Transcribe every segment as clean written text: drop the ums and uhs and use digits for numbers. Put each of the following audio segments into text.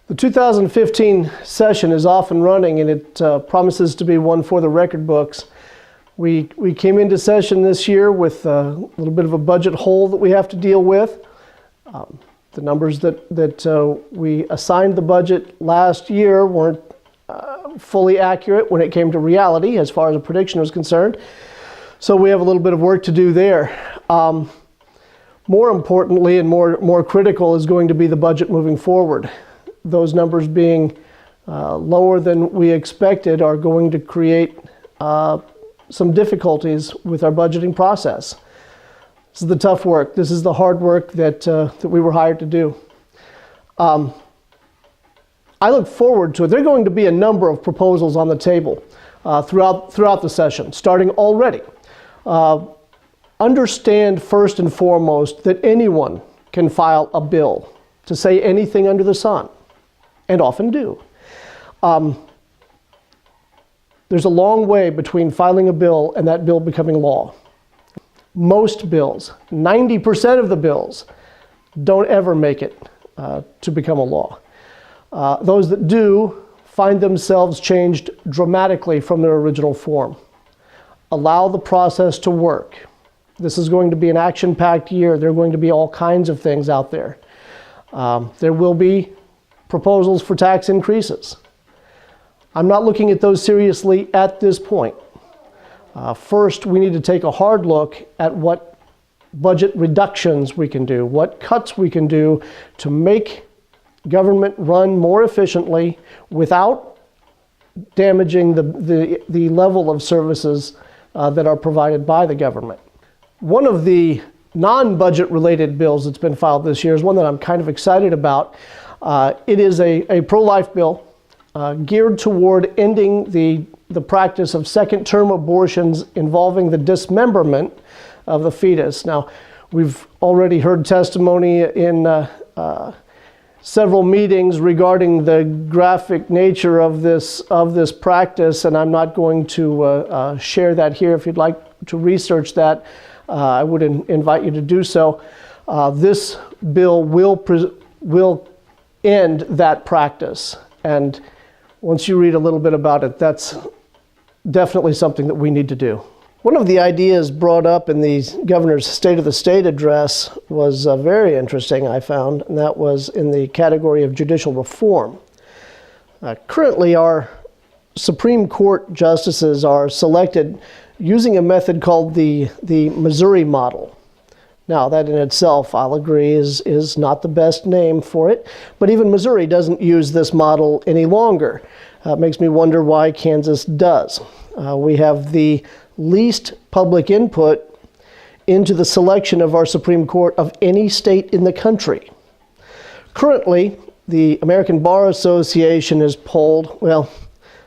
The 2015 session is off and running, and it promises to be one for the record books. We came into session this year with a little bit of a budget hole that we have to deal with. The numbers that we assigned the budget last year weren't fully accurate when it came to reality as far as a prediction was concerned. So we have a little bit of work to do there. More importantly and more critical is going to be the budget moving forward. Those numbers being lower than we expected are going to create some difficulties with our budgeting process. This is the tough work. This is the hard work that we were hired to do. I look forward to it. There are going to be a number of proposals on the table throughout the session, starting already. Understand first and foremost that anyone can file a bill to say anything under the sun, and often do. There's a long way between filing a bill and that bill becoming law. Most bills, 90% of the bills, don't ever make it to become a law. Those that do find themselves changed dramatically from their original form. Allow the process to work. This is going to be an action-packed year. There are going to be all kinds of things out there. There will be proposals for tax increases. I'm not looking at those seriously at this point. First, we need to take a hard look at what budget reductions we can do, what cuts we can do to make government run more efficiently without damaging the level of services that are provided by the government. One of the non-budget related bills that's been filed this year is one that I'm kind of excited about. It is a pro-life bill geared toward ending the practice of second-term abortions involving the dismemberment of the fetus. Now, we've already heard testimony in several meetings regarding the graphic nature of this practice, and I'm not going to share that here. If you'd like to research that, I would invite you to do so. This bill will end that practice, and once you read a little bit about it, that's definitely something that we need to do. One of the ideas brought up in the governor's State of the State address was very interesting, I found, and that was in the category of judicial reform. Currently, our Supreme Court justices are selected using a method called the Missouri model. Now, that in itself, I'll agree, is not the best name for it, but even Missouri doesn't use this model any longer. It makes me wonder why Kansas does. We have the least public input into the selection of our Supreme Court of any state in the country. Currently, the American Bar Association has polled,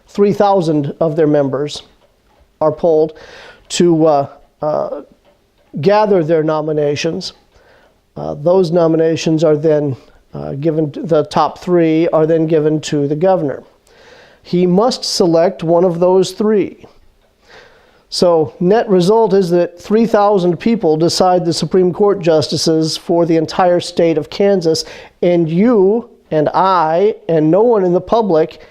3,000 of their members are polled to gather their nominations. Those nominations are then given, the top three are then given to the governor. He must select one of those three. So net result is that 3,000 people decide the Supreme Court justices for the entire state of Kansas, and you and I and no one in the public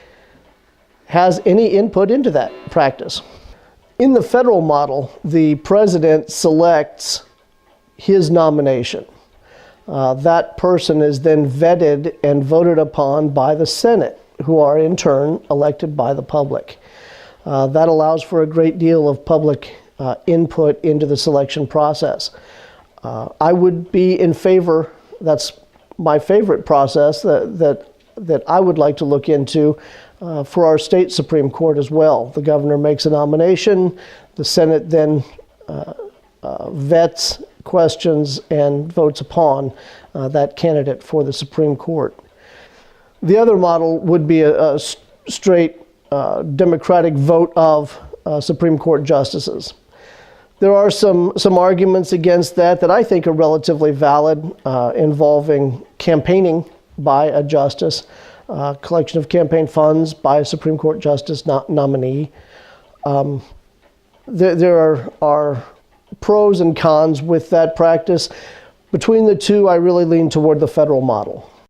has any input into that practice. In the federal model, the president selects his nomination. That person is then vetted and voted upon by the Senate, who are in turn elected by the public. That allows for a great deal of public input into the selection process. I would be in favor, that's my favorite process that I would like to look into for our state Supreme Court as well. The governor makes a nomination, the Senate then vets, questions, and votes upon that candidate for the Supreme Court. The other model would be a straight democratic vote of Supreme Court justices. There are some arguments against that I think are relatively valid, involving campaigning by a justice, collection of campaign funds by a Supreme Court justice nominee. There are pros and cons with that practice. Between the two, I really lean toward the federal model.